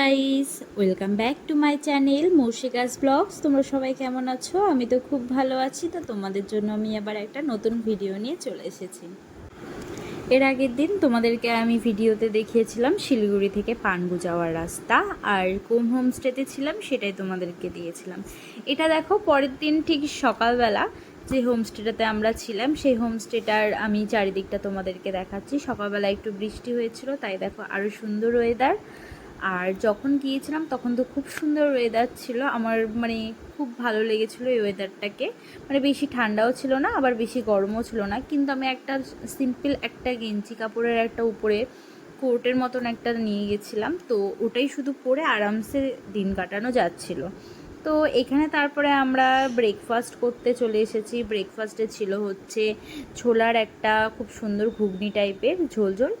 Guys, welcome back to my channel Moushika's vlogs. তোমরা সবাই কেমন আছো? আমি তো খুব ভালো আছি। তো তোমাদের জন্য আমি আবার একটা নতুন ভিডিও নিয়ে চলে এসেছি। এর আগের দিন তোমাদেরকে আমি ভিডিওতে দেখিয়েছিলাম শিলিগুড়ি থেকে পানবু যাওয়ার রাস্তা, আর কোন হোমস্টেতে ছিলাম সেটাই তোমাদেরকে দিয়েছিলাম। এটা দেখো, পরের দিন ঠিক সকালবেলা যে হোমস্টেটাতে আমরা ছিলাম সেই হোমস্টেটার আমি চারিদিকটা তোমাদেরকে দেখাচ্ছি। সকালবেলা একটু বৃষ্টি হয়েছিল, তাই দেখো আরও সুন্দর ওয়েদার। আর যখন গিয়েছিলাম তখন তো খুব সুন্দর ওয়েদার ছিল, আমার মানে খুব ভালো লেগেছিলো এই ওয়েদারটাকে। মানে বেশি ঠান্ডাও ছিল না, আবার বেশি গরমও ছিল না। কিন্তু আমি একটা সিম্পল একটা গেঞ্জি কাপড়ের একটা উপরে কোটের মতন একটা নিয়ে গেছিলাম, তো ওটাই শুধু পরে আরামসে দিন কাটানো যাচ্ছিল। তো এখানে তারপরে আমরা ব্রেকফাস্ট করতে চলে এসেছি। ব্রেকফাস্টে ছিল হচ্ছে ছোলার একটা খুব সুন্দর ঘুগনি টাইপের ঝোল ঝোল,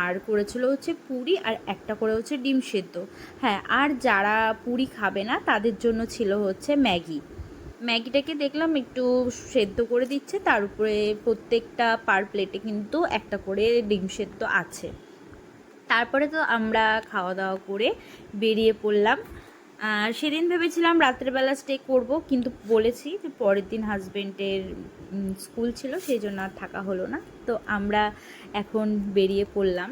আর করেছিল হচ্ছে পুরি, আর একটা করে হচ্ছে ডিম সেদ্ধ। হ্যাঁ, আর যারা পুরি খাবে না তাদের জন্য ছিল হচ্ছে ম্যাগি। ম্যাগিটাকে দেখলাম একটু সেদ্ধ করে দিচ্ছে, তার উপরে প্রত্যেকটা পার প্লেটে কিন্তু একটা করে ডিম সেদ্ধ আছে। তারপরে তো আমরা খাওয়া দাওয়া করে বেরিয়ে পড়লাম। সেদিন ভেবেছিলাম রাত্রেবেলা স্টে করব, কিন্তু বলেছি যে পরের দিন হাজব্যান্ডের স্কুল ছিল, সেই জন্য আর থাকা হলো না। তো আমরা এখন বেরিয়ে পড়লাম।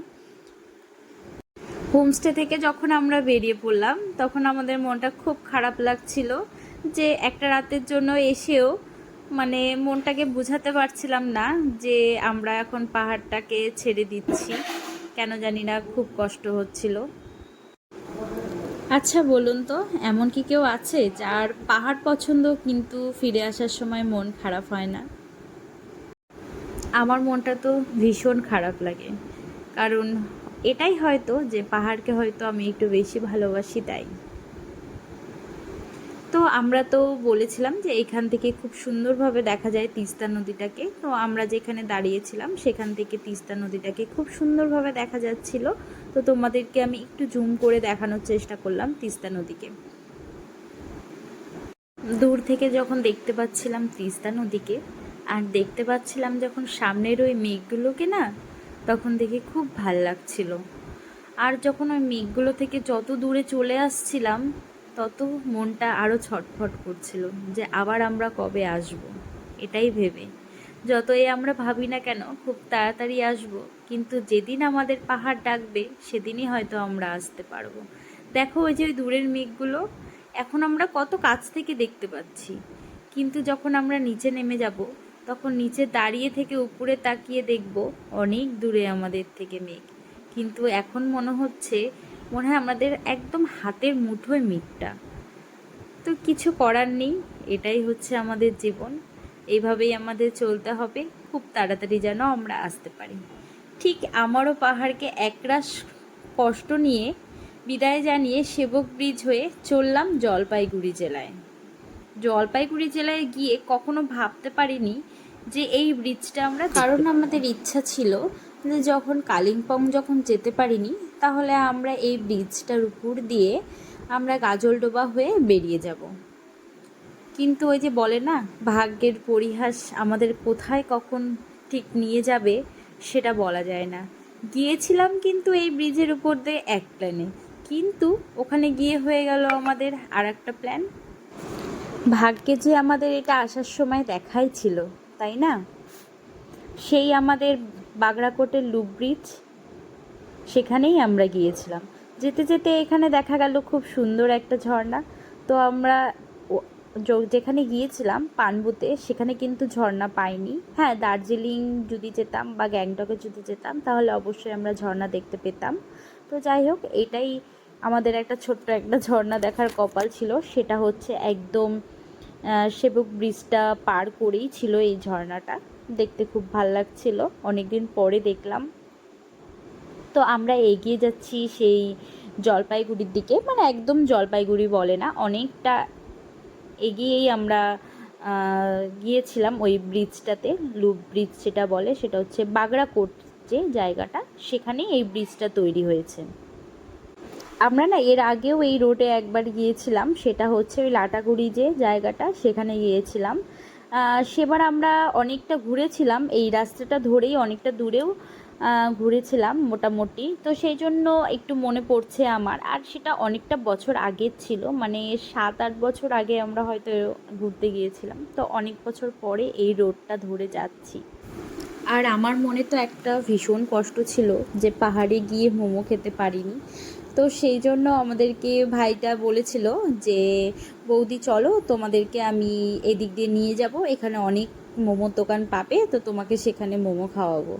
হোমস্টে থেকে যখন আমরা বেরিয়ে পড়লাম তখন আমাদের মনটা খুব খারাপ লাগছিল, যে একটা রাতের জন্য এসেও মানে মনটাকে বোঝাতে পারছিলাম না যে আমরা এখন পাহাড়টাকে ছেড়ে দিচ্ছি। কেন জানি না, খুব কষ্ট হচ্ছিল। আচ্ছা বলুন তো, এমন কি কেউ আছে যার পাহাড় পছন্দ কিন্তু ফিরে আসার সময় মন খারাপ হয় না? আমার মনটা তো ভীষণ খারাপ লাগে, কারণ এটাই হয়তো যে পাহাড়কে হয়তো আমি একটু বেশি ভালোবাসি তাই। তো আমরা তো বলেছিলাম যে এখান থেকে খুব সুন্দরভাবে দেখা যায় তিস্তা নদীটাকে। তো আমরা যেখানে দাঁড়িয়েছিলাম সেখান থেকে তিস্তা নদীটাকে খুব সুন্দরভাবে দেখা যাচ্ছিল। তো তোমাদেরকে আমি একটু জুম করে দেখানোর চেষ্টা করলাম তিস্তা নদীকে। দূর থেকে যখন দেখতে পাচ্ছিলাম তিস্তা নদীকে, আর দেখতে পাচ্ছিলাম যখন সামনের ওই মেঘগুলোকে না, তখন দেখে খুব ভাল লাগছিল। আর যখন ওই মেঘগুলো থেকে যত দূরে চলে আসছিলাম, তত মনটা আরও ছটফট করছিল যে আবার আমরা কবে আসব, এটাই ভেবে। যতই আমরা ভাবি না কেন খুব তাড়াতাড়ি আসব, কিন্তু যেদিন আমাদের পাহাড় ডাকবে সেদিনই হয়তো আমরা আসতে পারবো। দেখো ওই যে ওই দূরের মেঘগুলো এখন আমরা কত কাছ থেকে দেখতে পাচ্ছি, কিন্তু যখন আমরা নিচে নেমে যাব তখন নিচে দাঁড়িয়ে থেকে উপরে তাকিয়ে দেখব অনেক দূরে আমাদের থেকে মেঘ। কিন্তু এখন মনে হয় আমাদের একদম হাতের মুঠোয় মেঘটা। তো কিছু করার নেই, এটাই হচ্ছে আমাদের জীবন। এইভাবেই আমাদের চলতে হবে, খুব তাড়াতাড়ি যেন আমরা আসতে পারি। ঠিক আমারও পাহাড়কে একরাশ কষ্ট নিয়ে বিদায় জানিয়ে সেবক ব্রিজ হয়ে চললাম জলপাইগুড়ি জেলায়। জলপাইগুড়ি জেলায় গিয়ে কখনো ভাবতে পারিনি যে এই ব্রিজটা আমরা, কারণ আমাদের ইচ্ছা ছিল যে যখন কালিম্পং যখন যেতে পারিনি, তাহলে আমরা এই ব্রিজটার উপর দিয়ে আমরা গাজলডোবা হয়ে বেরিয়ে যাব। কিন্তু ওই যে বলে না, ভাগ্যের পরিহাস আমাদের কোথায় কখন ঠিক নিয়ে যাবে সেটা বলা যায় না। গিয়েছিলাম কিন্তু এই ব্রিজের উপর দিয়ে এক প্ল্যানে, কিন্তু ওখানে গিয়ে হয়ে গেল আমাদের আর একটা প্ল্যান। ভাগ্যে যে আমাদের এটা আসার সময় দেখাই ছিল, তাই না? সেই আমাদের বাগড়াকোটের লুপ ব্রিজ, সেখানেই আমরা গিয়েছিলাম। যেতে যেতে এখানে দেখা গেল খুব সুন্দর একটা ঝর্ণা। তো আমরা যেখানে গিয়েছিলাম পানবুতে, সেখানে কিন্তু ঝর্ণা পাইনি। হ্যাঁ, দার্জিলিং যদি যেতাম বা গ্যাংটকে যদি যেতাম তাহলে অবশ্যই আমরা ঝর্ণা দেখতে পেতাম। তো যাই হোক, এটাই আমাদের একটা ছোট্ট একটা ঝর্ণা দেখার কপাল ছিল। সেটা হচ্ছে একদম সেবক ব্রিজটা পার করেই ছিল এই ঝর্ণাটা। দেখতে খুব ভাল লাগছিল, অনেকদিন পরে দেখলাম। তো আমরা এগিয়ে যাচ্ছি সেই জলপাইগুড়ির দিকে, মানে একদম জলপাইগুড়ি বলে না, অনেকটা এগিয়েই আমরা গিয়েছিলাম ওই ব্রিজটাতে। লুপ ব্রিজ যেটা বলে সেটা হচ্ছে বাগড়াকোট যে জায়গাটা, সেখানেই এই ব্রিজটা তৈরি হয়েছে। আমরা না এর আগেও এই রোডে একবার গিয়েছিলাম, সেটা হচ্ছে ওই লাটাগুড়ি যে জায়গাটা, সেখানে গিয়েছিলাম। সেবার আমরা অনেকটা ঘুরেছিলাম এই রাস্তাটা ধরেই, অনেকটা দূরেও ঘুরেছিলাম মোটামুটি। তো সেই জন্য একটু মনে পড়ছে আমার। আর সেটা অনেকটা বছর আগের ছিল, মানে 7-8 বছর আগে আমরা হয়তো ঘুরতে গিয়েছিলাম। তো অনেক বছর পরে এই রোডটা ধরে যাচ্ছি। আর আমার মনে তো একটা ভীষণ কষ্ট ছিল যে পাহাড়ে গিয়ে মোমো খেতে পারিনি। তো সেই জন্য আমাদেরকে ভাইটা বলেছিল যে বৌদি চলো, তোমাদেরকে আমি এদিক দিয়ে নিয়ে যাব, এখানে অনেক মোমোর দোকান পাবে, তো তোমাকে সেখানে মোমো খাওয়াবো।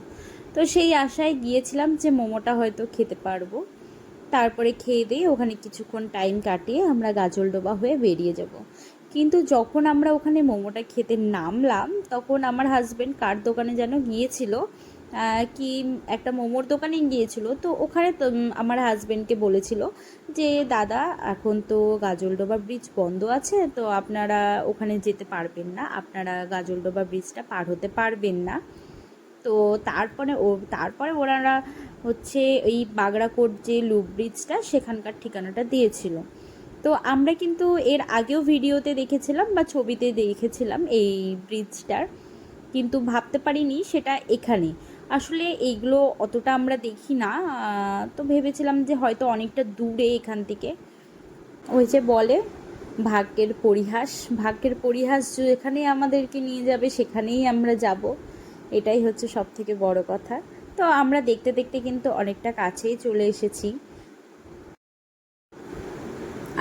তো সেই আশায় গিয়েছিলাম যে মোমোটা হয়তো খেতে পারবো। তারপরে খেয়ে দিয়ে ওখানে কিছুক্ষণ টাইম কাটিয়ে আমরা গাজলডোবা হয়ে বেরিয়ে যাব। কিন্তু যখন আমরা ওখানে মোমোটা খেতে নামলাম, তখন আমার হাজব্যান্ড কার দোকানে যেন গিয়েছিল, কি একটা মোমোর দোকানে গিয়েছিল। তো ওখানে তো আমার হাজব্যান্ডকে বলেছিল যে দাদা, এখন তো গাজলডোবা ব্রিজ বন্ধ আছে, তো আপনারা ওখানে যেতে পারবেন না, আপনারা গাজলডোবা ব্রিজটা পার হতে পারবেন না। তো তারপরে ওনারা হচ্ছে এই বাগড়াকোট যে লুপ ব্রিজটা, সেখানকার ঠিকানাটা দিয়েছিল। তো আমরা কিন্তু এর আগেও ভিডিওতে দেখেছিলাম বা ছবিতে দেখেছিলাম এই ব্রিজটার, কিন্তু ভাবতে পারিনি সেটা এখানে। আসলে এইগুলো অতটা আমরা দেখি না, তো ভেবেছিলাম যে হয়তো অনেকটা দূরে এখান থেকে। ওই যে বলে ভাগ্যের পরিহাস, ভাগ্যের পরিহাস যেখানে আমাদেরকে নিয়ে যাবে সেখানেই আমরা যাব, এটাই হচ্ছে সব থেকে বড় কথা। তো আমরা দেখতে দেখতে কিন্তু অনেকটা কাছেই চলে এসেছি।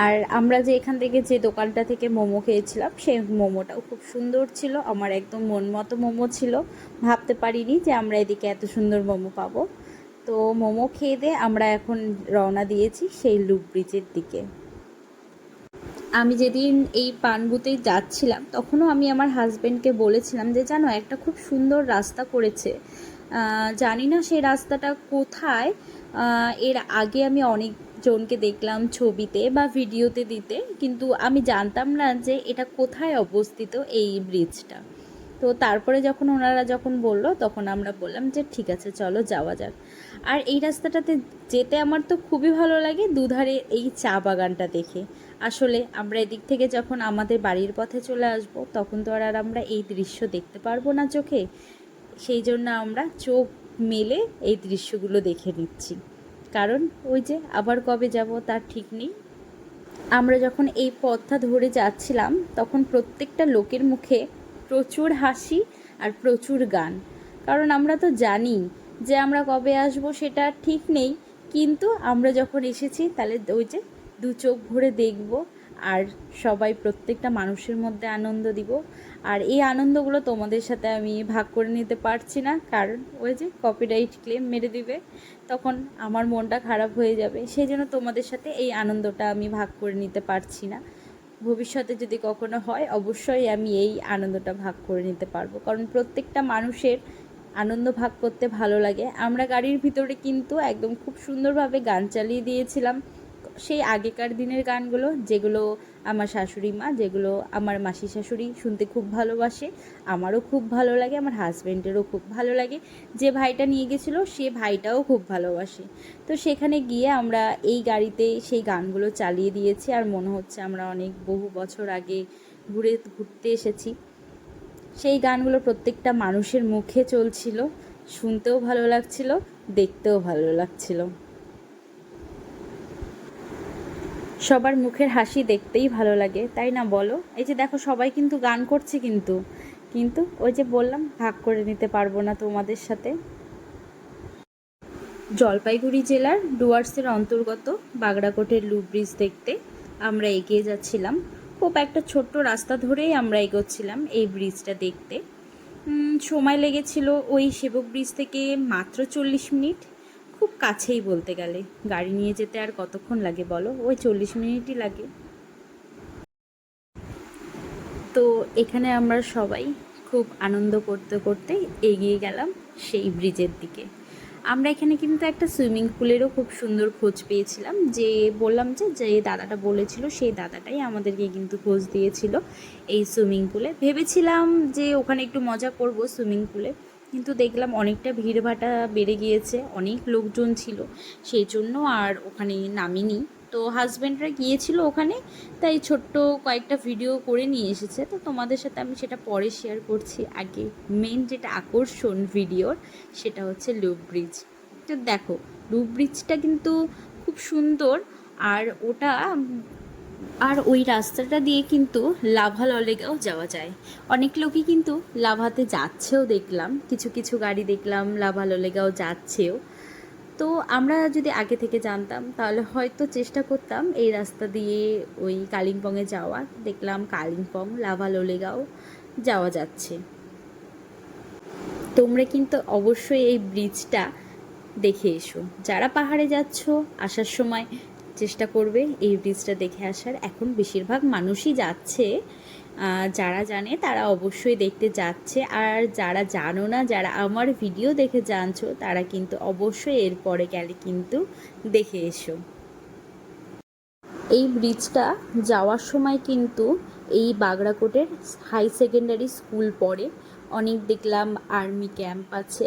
আর আমরা যে এখান থেকে যে দোকানটা থেকে মোমো খেয়েছিলাম, সেই মোমোটাও খুব সুন্দর ছিল, আমার একদম মন মতো মোমো ছিল। ভাবতে পারিনি যে আমরা এদিকে এত সুন্দর মোমো পাবো। তো মোমো খেয়ে দিয়ে আমরা এখন রওনা দিয়েছি সেই লুপ ব্রিজের দিকে। আমি যেদিন এই পানবুতে যাচ্ছিলাম, তখনও আমি আমার হাজব্যান্ডকে বলেছিলাম যে জানো, একটা খুব সুন্দর রাস্তা করেছে, জানি না সেই রাস্তাটা কোথায়। এর আগে আমি অনেক জনকে দেখলাম ছবিতে বা ভিডিওতে দিতে, কিন্তু আমি জানতাম না যে এটা কোথায় অবস্থিত এই ব্রিজটা। তো তারপরে যখন ওনারা বলল, তখন আমরা বললাম যে ঠিক আছে চলো যাওয়া যাক। আর এই রাস্তাটাতে যেতে আমার তো খুবই ভালো লাগে, দুধারে এই চা বাগানটা দেখে। আসলে আমরা এদিক থেকে যখন আমাদের বাড়ির পথে চলে আসব, তখন তো আর আমরা এই দৃশ্য দেখতে পারবো না চোখে। সেই জন্য আমরা চোখ মেলে এই দৃশ্যগুলো দেখে নিচ্ছি, কারণ ওই যে আবার কবে যাব তার ঠিক নেই। আমরা যখন এই পথটা ধরে যাচ্ছিলাম, তখন প্রত্যেকটা লোকের মুখে প্রচুর হাসি আর প্রচুর গান। কারণ আমরা তো জানি যে আমরা কবে আসব সেটা ঠিক নেই, কিন্তু আমরা যখন এসেছি তাহলে ওই যে দু চোখ ভরে দেখব, আর সবাই প্রত্যেকটা মানুষের মধ্যে আনন্দ দিব। আর এই আনন্দগুলো তোমাদের সাথে আমি ভাগ করে নিতে পারছি না, কারণ ওই যে কপিরাইট ক্লেম মেরে দিবে, তখন আমার মনটা খারাপ হয়ে যাবে। সেই জন্য তোমাদের সাথে এই আনন্দটা আমি ভাগ করে নিতে পারছি না। ভবিষ্যতে যদি কখনো হয়, অবশ্যই আমি এই আনন্দটা ভাগ করে নিতে পারবো, কারণ প্রত্যেকটা মানুষের আনন্দ ভাগ করতে ভালো লাগে। আমরা গাড়ির ভিতরে কিন্তু একদম খুব সুন্দরভাবে গান চালিয়ে দিয়েছিলাম, সেই আগেকার দিনের গানগুলো, যেগুলো আমার শাশুড়ি মা, যেগুলো আমার মাসি শাশুড়ি শুনতে খুব ভালোবাসে, আমারও খুব ভালো লাগে, আমার হাজব্যান্ডেরও খুব ভালো লাগে। যে ভাইটা নিয়ে গেছিলো সে ভাইটাও খুব ভালোবাসে। তো সেখানে গিয়ে আমরা এই গাড়িতে সেই গানগুলো চালিয়ে দিয়েছি, আর মনে হচ্ছে আমরা অনেক বহু বছর আগে ঘুরতে এসেছি। সেই গানগুলো প্রত্যেকটা মানুষের মুখে চলছিল, শুনতেও ভালো লাগছিল, দেখতেও ভালো লাগছিল। সবার মুখের হাসি দেখতেই ভালো লাগে, তাই না বলো? এই যে দেখো সবাই কিন্তু গান করছে, কিন্তু কিন্তু ওই যে বললাম ভাগ করে নিতে পারবো না তোমাদের সাথে। জলপাইগুড়ি জেলার ডুয়ার্সের অন্তর্গত বাগড়াকোটের লুপ ব্রিজ দেখতে আমরা এগিয়ে যাচ্ছিলাম। খুব একটা ছোট্ট রাস্তা ধরেই আমরা এগোচ্ছিলাম এই ব্রিজটা দেখতে। সময় লেগেছিল ওই সেবক ব্রিজ থেকে মাত্র 40 মিনিট, খুব কাছেই বলতে গেলে। গাড়ি নিয়ে যেতে আর কতক্ষণ লাগে বলো, ওই 40 মিনিটই লাগে। তো এখানে আমরা সবাই খুব আনন্দ করতে করতে এগিয়ে গেলাম সেই ব্রিজের দিকে। আমরা এখানে কিন্তু একটা সুইমিং পুলেরও খুব সুন্দর খোঁজ পেয়েছিলাম, যে বললাম যে যে দাদাটা বলেছিল সেই দাদাটাই আমাদেরকে কিন্তু খোঁজ দিয়েছিল এই সুইমিং পুলে। ভেবেছিলাম যে ওখানে একটু মজা করব সুইমিং পুলে, কিন্তু দেখলাম অনেকটা ভিড়ভাটা বেড়ে গিয়েছে, অনেক লোকজন ছিল, সেই জন্য আর ওখানে নামিনি। তো হাজব্যান্ডরা গিয়েছিল ওখানে, তাই ছোট্ট কয়েকটা ভিডিও করে নিয়ে এসেছে। তো তোমাদের সাথে আমি সেটা পরে শেয়ার করছি। আগে মেন যেটা আকর্ষণ ভিডিওর সেটা হচ্ছে লুপ ব্রিজ। তো দেখো লুপ ব্রিজটা কিন্তু খুব সুন্দর। আর ওটা আর ওই রাস্তাটা দিয়ে কিন্তু লাভা ললেগাঁও যাওয়া যায়। অনেক লোকই কিন্তু লাভাতে যাচ্ছেও দেখলাম, কিছু কিছু গাড়ি দেখলাম লাভা ললেগাঁও যাচ্ছেও। তো আমরা যদি আগে থেকে জানতাম তাহলে হয়তো চেষ্টা করতাম এই রাস্তা দিয়ে ওই কালিম্পংয়ে যাওয়ার। দেখলাম কালিম্পং লাভা ললেগাঁও যাওয়া যাচ্ছে। তোমরা কিন্তু অবশ্যই এই ব্রিজটা দেখে এসো। যারা পাহাড়ে যাচ্ছ আসার সময় চেষ্টা করবে এই ব্রিজটা দেখে আসার। এখন বেশিরভাগ মানুষই যাচ্ছে, যারা জানে তারা অবশ্যই দেখতে যাচ্ছে। আর যারা জানো না, যারা আমার ভিডিও দেখে জানছো, তারা কিন্তু অবশ্যই এরপরে গেলে কিন্তু দেখে এসো। এই ব্রিজটা যাওয়ার সময় কিন্তু এই বাগড়াকোটের হাই সেকেন্ডারি স্কুল পড়ে, অনেক দেখলাম আর্মি ক্যাম্প আছে।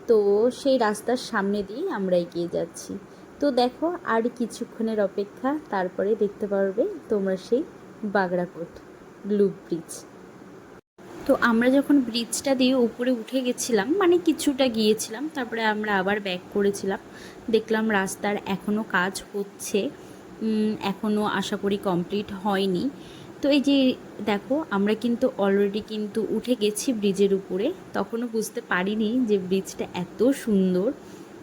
তো সেই রাস্তার সামনে দিয়েই আমরা এগিয়ে যাচ্ছি। তো দেখো আর কিছুক্ষণের অপেক্ষা, তারপরে দেখতে পারবে তোমরা সেই বাগড়াকোট লুপ ব্রিজ। তো আমরা যখন ব্রিজটা দিয়ে উপরে উঠে গেছিলাম, মানে কিছুটা গিয়েছিলাম, তারপরে আমরা আবার ব্যাক করেছিলাম। দেখলাম রাস্তার এখনও কাজ হচ্ছে, এখনও আশা করি কমপ্লিট হয়নি। তো এই যে দেখো আমরা কিন্তু অলরেডি কিন্তু উঠে গেছি ব্রিজের উপরে, তখনও বুঝতে পারিনি যে ব্রিজটা এত সুন্দর।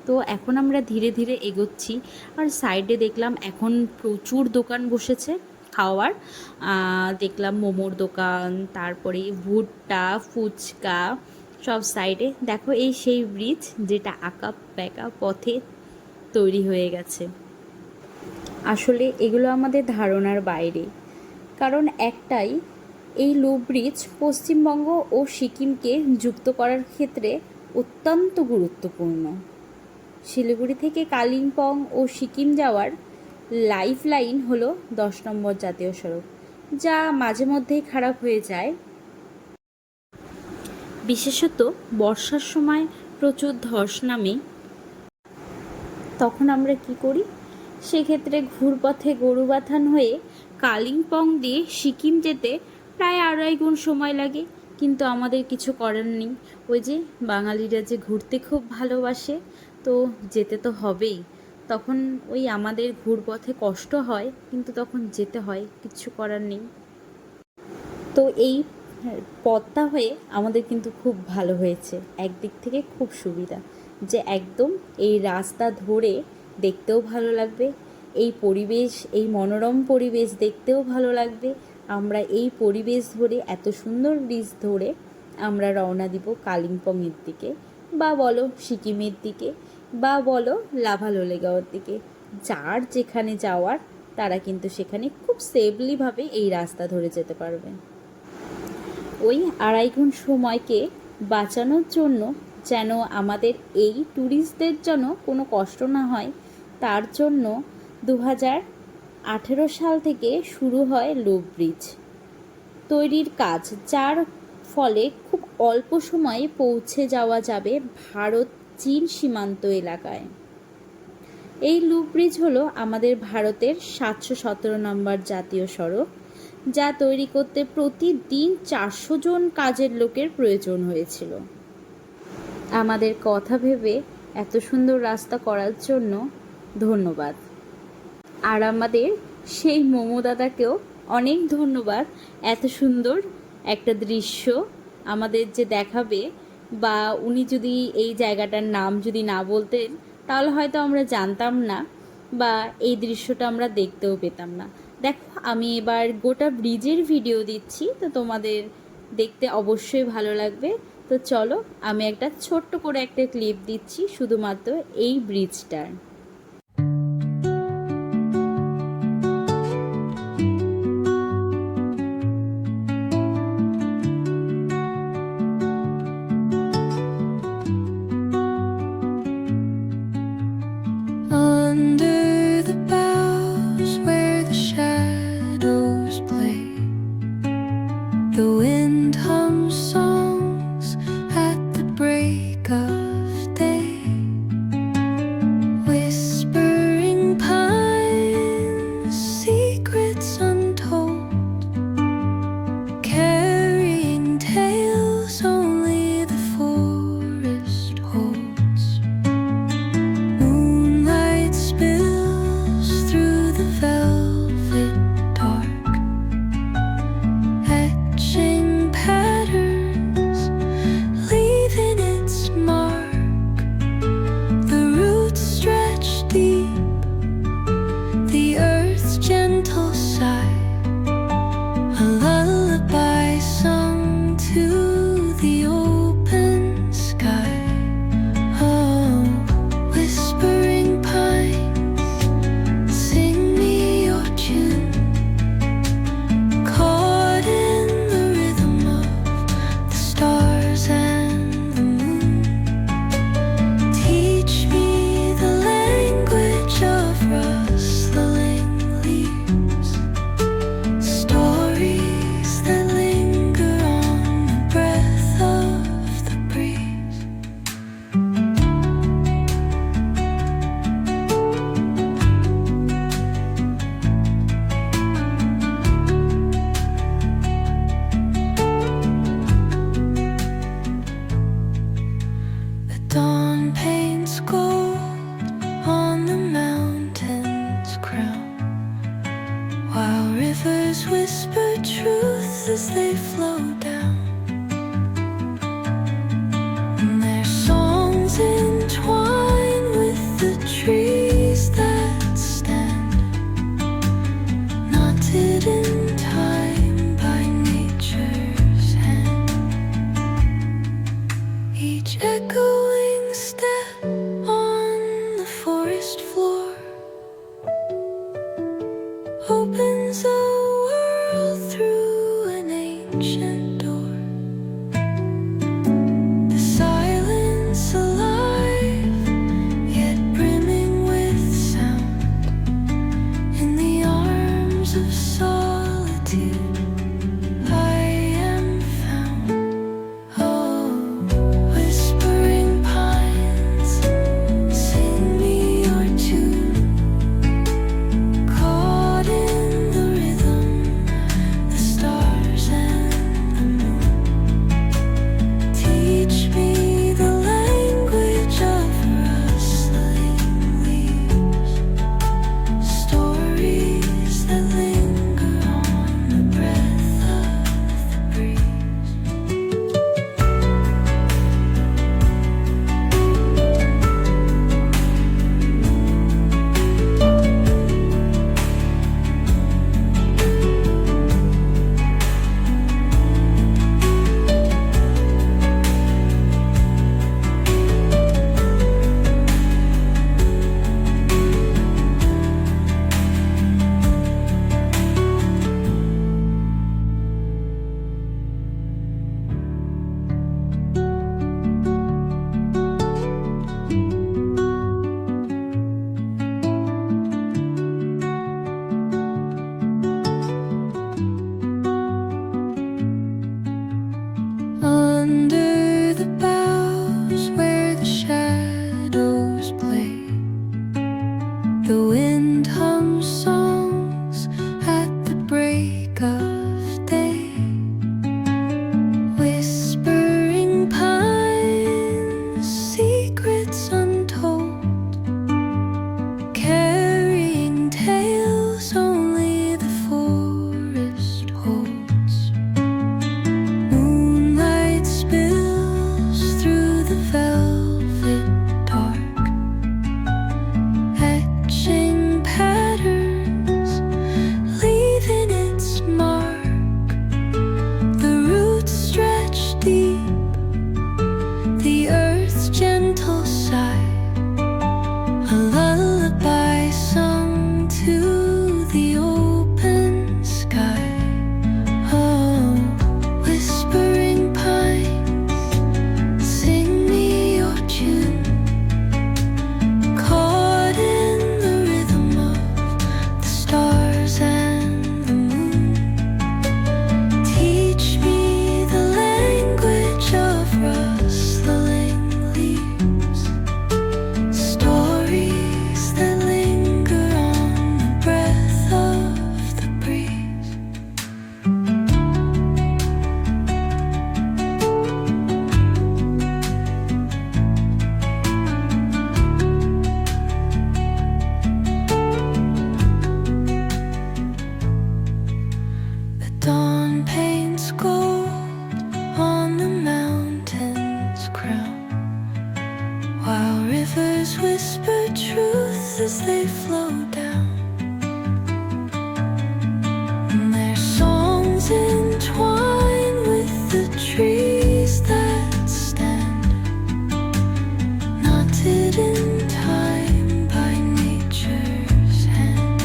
তো এখন আমরা ধীরে ধীরে এগোচ্ছি। আর সাইডে দেখলাম এখন প্রচুর দোকান বসেছে খাওয়ার। দেখলাম মোমোর দোকান, তারপরে ভুট্টা, ফুচকা, সব সাইডে। দেখো এই সেই ব্রিজ যেটা আঁকা ব্যাকা পথে তৈরি হয়ে গেছে। আসলে এগুলো আমাদের ধারণার বাইরে, কারণ একটাই, এই লুপ ব্রিজ পশ্চিমবঙ্গ ও সিকিমকে যুক্ত করার ক্ষেত্রে অত্যন্ত গুরুত্বপূর্ণ। শিলিগুড়ি থেকে কালিম্পং ও সিকিম যাওয়ার লাইফ লাইন হলো 10 নম্বর জাতীয় সড়ক, যা মাঝে মধ্যেই খারাপ হয়ে যায়। বিশেষত বর্ষার সময় প্রচুর ধস নামে। তখন আমরা কি করি, সেক্ষেত্রে ঘুরপথে গরুবাথান হয়ে কালিম্পং দিয়ে সিকিম যেতে প্রায় 2.5 গুণ সময় লাগে। কিন্তু আমাদের কিছু করার নেই, ওই যে বাঙালিরা যে ঘুরতে খুব ভালোবাসে, তো যেতে তো হবেই। তখন ওই আমাদের ঘুরপথে কষ্ট হয়, কিন্তু তখন যেতে হয়, কিছু করার নেই। তো এই পথটা হয়ে আমাদের কিন্তু খুব ভালো হয়েছে, একদিক থেকে খুব সুবিধা, যে একদম এই রাস্তা ধরে দেখতেও ভালো লাগবে, এই পরিবেশ, এই মনোরম পরিবেশ দেখতেও ভালো লাগবে। আমরা এই পরিবেশ ধরে, এত সুন্দর ব্রিজ ধরে আমরা রওনা দিব কালিম্পংয়ের দিকে, বা বলো সিকিমের দিকে, বা বলো লাভা ললেগাঁওয়ের দিকে। যার যেখানে যাওয়ার তারা কিন্তু সেখানে খুব সেফলিভাবে এই রাস্তা ধরে যেতে পারবে। ওই 2.5 গুণ সময়কে বাঁচানোর জন্য, যেন আমাদের এই ট্যুরিস্টদের জন্য কোনো কষ্ট না হয়, তার জন্য 2018 সাল থেকে শুরু হয় লুপ ব্রিজ তৈরির কাজ, যার ফলে খুব অল্প সময়ে পৌঁছে যাওয়া যাবে ভারত চীন সীমান্ত এলাকায়। এই লুপ ব্রিজ হলো আমাদের ভারতের 717 নম্বর জাতীয় সড়ক, যা তৈরি করতে প্রতিদিন 400 জন কাজের লোকের প্রয়োজন হয়েছিল। আমাদের কথা ভেবে এত সুন্দর রাস্তা করার জন্য ধন্যবাদ। আর আমাদের সেই মোমো দাদাকেও অনেক ধন্যবাদ, এত সুন্দর একটা দৃশ্য আমাদের যে দেখাবে। বা উনি যদি এই জায়গাটার নাম যদি না বলতেন, তাহলে হয়তো আমরা জানতাম না, বা এই দৃশ্যটা আমরা দেখতেও পেতাম না। দেখো আমি এবার গোটা ব্রিজের ভিডিও দিচ্ছি, তো তোমাদের দেখতে অবশ্যই ভালো লাগবে। তো চলো আমি একটা ছোট্ট করে একটা ক্লিপ দিচ্ছি শুধুমাত্র এই ব্রিজটার। Under the boughs where the shadows play, the wind hums songs at the break of day. Whispering pines Each echoing step on the forest floor opens a world through an ancient door. The silence alive, yet brimming with sound. In the arms of solitude, I am found. Oh, whispering pines, sing me your tune. Caught in the rhythm, the stars and the moon. Teach me the language of rustling leaves, stories that linger on the breath of the breeze. Under the boughs where the shadows play, the wind hums songs at the break of day. Whispering pines, secrets untold, carrying tales only the forest holds. Moonlight spills through the velvet dark, etching patterns, leaving its mark. The roots stretch deep, the earth's gentle sigh, a lullaby sung to the open sky. Oh, whispering pines, sing me your tune. Caught in the rhythm of the stars and the moon. Teach me the language of rustling leaves, stories that linger on the breath of the breeze. The dawn paints gold on the mountain's crown, while rivers whisper truth as they flow down. And their songs entwine with the trees that stand, knotted in time by nature's hand.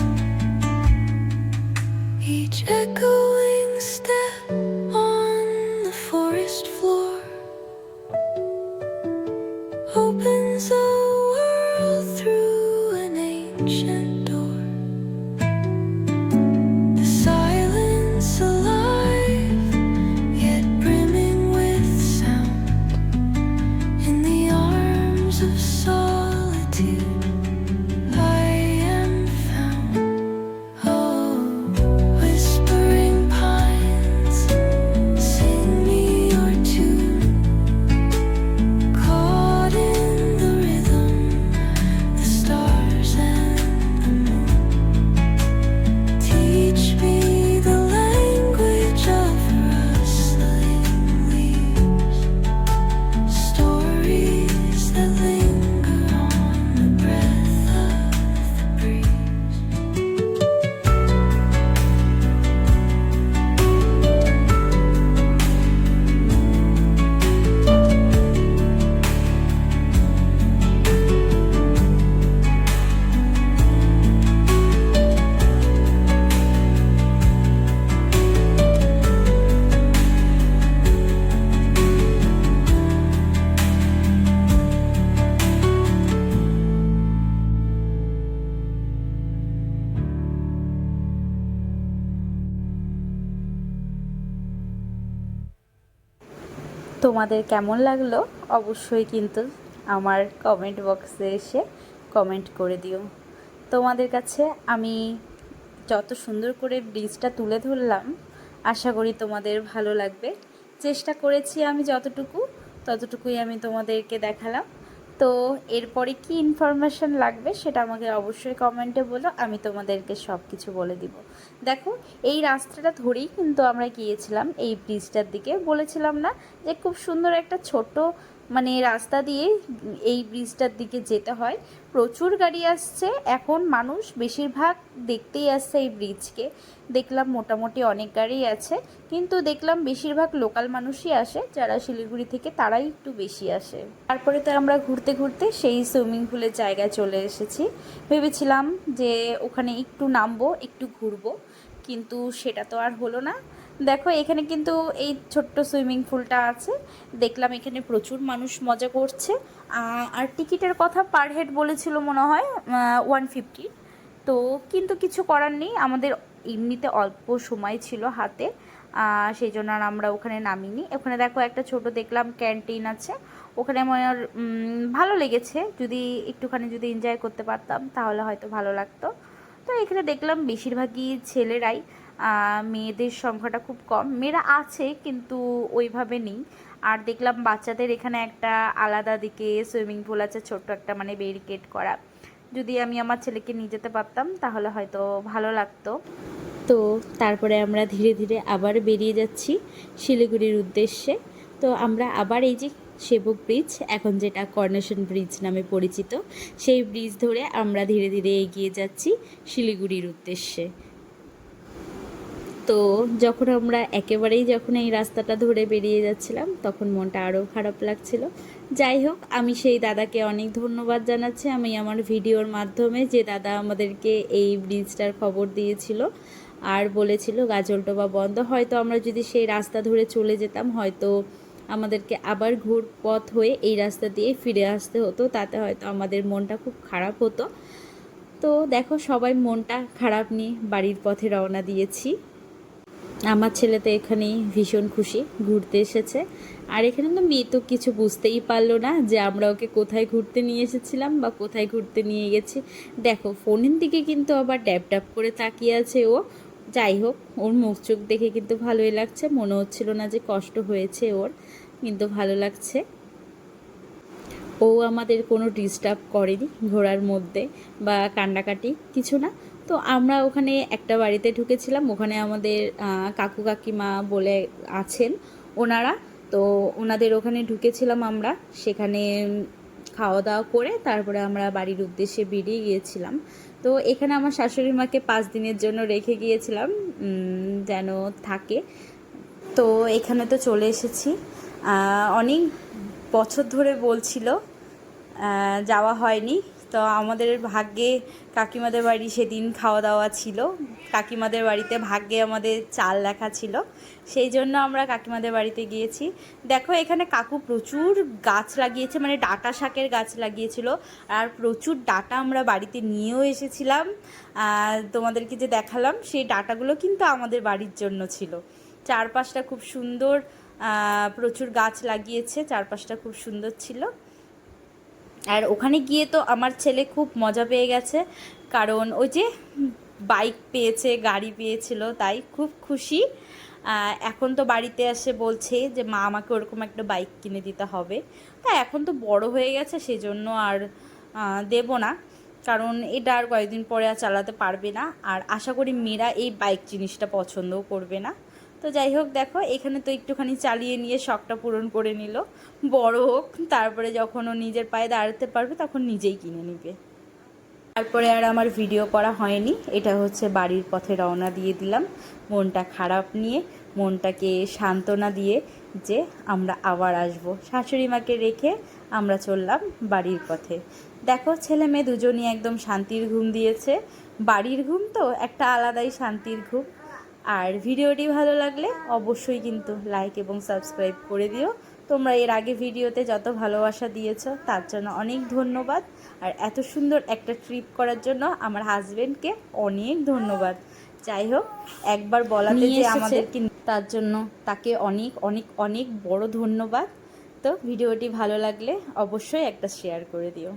Each echoing step on the forest floor opens a world through an ancient door. The silence alive, yet brimming with sound. In the arms of solitude, I am found. Oh, whispering pines, sing me your tune. Caught in the rhythm, the stars and the moon. Teach me the language of rustling leaves, stories that linger তোমাদের কেমন লাগলো অবশ্যই কিন্তু আমার comment বক্সে এসে comment করে দিও। তোমাদের কাছে আমি যত সুন্দর করে ব্রিজটা তুলে ধরলাম, আশা করি তোমাদের ভালো লাগবে। চেষ্টা করেছি আমি ততটুকুই আমি তোমাদেরকে দেখালাম। তো এরপরে কি ইনফরমেশন লাগবে সেটা আমাকে অবশ্যই কমেন্টে বলো, আমি তোমাদেরকে সব কিছু বলে দিব। দেখো, এই রাস্তাটা ধরেই কিন্তু আমরা গিয়েছিলাম এই ব্রিজটার দিকে। বলেছিলাম না যে খুব সুন্দর একটা ছোট মানে রাস্তা দিয়ে এই ব্রিজটার দিকে যেতে হয়। প্রচুর গাড়ি আসছে এখন, মানুষ বেশিরভাগ দেখতেই আসছে এই ব্রিজকে। দেখলাম মোটামুটি অনেক গাড়ি আছে, কিন্তু দেখলাম বেশিরভাগ লোকাল মানুষই আসে, যারা শিলিগুড়ি থেকে তারাই একটু বেশি আসে। তারপরে তো আমরা ঘুরতে ঘুরতে সেই সুইমিং পুলের জায়গায় চলে এসেছি। ভেবেছিলাম যে ওখানে একটু নামবো, একটু ঘুরবো, কিন্তু সেটা তো আর হলো না। দেখো, এখানে কিন্তু এই ছোট্ট সুইমিং পুলটা আছে। দেখলাম এখানে প্রচুর মানুষ মজা করছে। আর টিকিটের কথা পার হেড বলেছিল মনে হয় 150। তো কিন্তু কিছু করার নেই, আমাদের এমনিতে অল্প সময় ছিল হাতে, সেই জন্য আর আমরা ওখানে নামিনি। ওখানে দেখো একটা ছোট দেখলাম ক্যান্টিন আছে, ওখানে আমার ভালো লেগেছে। যদি একটুখানি যদি এনজয় করতে পারতাম তাহলে হয়তো ভালো লাগতো। তো এখানে দেখলাম বেশিরভাগই ছেলেরাই, মেয়েদের সংখ্যাটা খুব কম। মেয়েরা আছে কিন্তু ওইভাবে নেই। আর দেখলাম বাচ্চাদের এখানে একটা আলাদা দিকে সুইমিং পুল আছে, ছোট্ট একটা মানে ব্যারিকেড করা। যদি আমি আমার ছেলেকে নিয়ে যেতে পারতাম তাহলে হয়তো ভালো লাগতো। তো তারপরে আমরা ধীরে ধীরে আবার বেরিয়ে যাচ্ছি শিলিগুড়ির উদ্দেশ্যে। তো আমরা আবার এই যে সেবক ব্রিজ, এখন যেটা করোনেশন ব্রিজ নামে পরিচিত, সেই ব্রিজ ধরে আমরা ধীরে ধীরে এগিয়ে যাচ্ছি শিলিগুড়ির উদ্দেশ্যে। তো যখন আমরা যখন এই রাস্তাটা ধরে বেরিয়ে যাচ্ছিলাম, তখন মনটা আরও খারাপ লাগছিল। যাই হোক, আমি সেই দাদাকে অনেক ধন্যবাদ জানাচ্ছি আমি আমার ভিডিওর মাধ্যমে, যে দাদা আমাদেরকে এই ব্রিজটার খবর দিয়েছিল আর বলেছিল গাজলডোবা বন্ধ। হয়তো আমরা যদি সেই রাস্তা ধরে চলে যেতাম, হয়তো আমাদেরকে আবার ঘুরপথ হয়ে এই রাস্তা দিয়ে ফিরে আসতে হতো, তাতে হয়তো আমাদের মনটা খুব খারাপ হতো। তো দেখো, সবাই মনটা খারাপ নিয়ে বাড়ির পথে রওনা দিয়েছি। আমার ছেলে তো এখানেই ভীষণ খুশি, ঘুরতে এসেছে। আর এখানে তো মেয়ে তো কিছু বুঝতেই পারলো না যে আমরা ওকে কোথায় ঘুরতে নিয়ে এসেছিলাম বা কোথায় ঘুরতে নিয়ে গেছি। দেখো, ফোনের দিকে কিন্তু আবার ড্যাব ড্যাব করে তাকিয়ে আছে ও। যাই হোক, ওর মুখ চোখ দেখে কিন্তু ভালোই লাগছে, মনে হচ্ছিল না যে কষ্ট হয়েছে ওর, কিন্তু ভালো লাগছে। ও আমাদের কোনো ডিস্টার্ব করেনি ঘোরার মধ্যে বা কান্নাকাটি কিছু না। তো আমরা ওখানে একটা বাড়িতে ঢুকেছিলাম, ওখানে আমাদের কাকু কাকিমা বলে আছেন ওনারা। তো ওনাদের ওখানে ঢুকেছিলাম আমরা, সেখানে খাওয়া দাওয়া করে তারপরে আমরা বাড়ির উদ্দেশ্যে বেরিয়ে গিয়েছিলাম। তো এখানে আমার শাশুড়ি মাকে 5 দিনের জন্য রেখে গিয়েছিলাম, যেন থাকে। তো এখানে তো চলে এসেছি। অনেক বছর ধরে বলছিল, যাওয়া হয়নি। তো আমাদের ভাগ্যে কাকিমাদের বাড়ি সেদিন খাওয়া দাওয়া ছিল, কাকিমাদের বাড়িতে ভাগ্যে আমাদের চাল লেখা ছিল, সেই জন্য আমরা কাকিমাদের বাড়িতে গিয়েছি। দেখো, এখানে কাকু প্রচুর গাছ লাগিয়েছে, মানে ডাঁটা শাকের গাছ লাগিয়েছিল, আর প্রচুর ডাঁটা আমরা বাড়িতে নিয়েও এসেছিলাম। তোমাদেরকে যে দেখালাম সেই ডাঁটাগুলো কিন্তু আমাদের বাড়ির জন্য ছিল। চারপাশটা খুব সুন্দর, প্রচুর গাছ লাগিয়েছে, চারপাশটা খুব সুন্দর ছিল। আর ওখানে গিয়ে তো আমার ছেলে খুব মজা পেয়ে গেছে, কারণ ওই যে বাইক পেয়েছে, গাড়ি পেয়েছিল, তাই খুব খুশি। এখন তো বাড়িতে এসে বলছে যে মা আমাকে ওরকম একটা বাইক কিনে দিতে হবে। তা এখন তো বড় হয়ে গেছে, সেজন্য আর দেব না, কারণ এটা আর কয়েকদিন পরে আর চালাতে পারবে না। আর আশা করি মেয়েরা এই বাইক জিনিসটা পছন্দও করবে না। তো যাই হোক, দেখো এখানে তো একটুখানি চালিয়ে নিয়ে শখটা পূরণ করে নিল। বড় হোক, তারপরে যখন ও নিজের পায়ে দাঁড়াতে পারবে তখন নিজেই কিনে নিবে। তারপরে আর আমার ভিডিও করা হয়নি। এটা হচ্ছে বাড়ির পথে রওনা দিয়ে দিলাম মনটা খারাপ নিয়ে, মনটাকে সান্ত্বনা দিয়ে যে আমরা আবার আসবো। শাশুড়ি মাকে রেখে আমরা চললাম বাড়ির পথে। দেখো, ছেলে মেয়ে দুজনই একদম শান্তির ঘুম দিয়েছে। বাড়ির ঘুম তো একটা আলাদাই শান্তির ঘুম। আর ভিডিওটি ভালো লাগলে অবশ্যই কিন্তু লাইক এবং সাবস্ক্রাইব করে দিও। তোমরা এর আগে ভিডিওতে যত ভালোবাসা দিয়েছো তার জন্য অনেক ধন্যবাদ। আর এত সুন্দর একটা ট্রিপ করার জন্য আমার হাজবেন্ডকে অনেক ধন্যবাদ। যাই হোক, একবার বলাতে যে আমাদেরকে, তার জন্য তাকে অনেক অনেক অনেক বড় ধন্যবাদ। ভিডিওটি ভালো লাগলে অবশ্যই একটা শেয়ার করে দিও।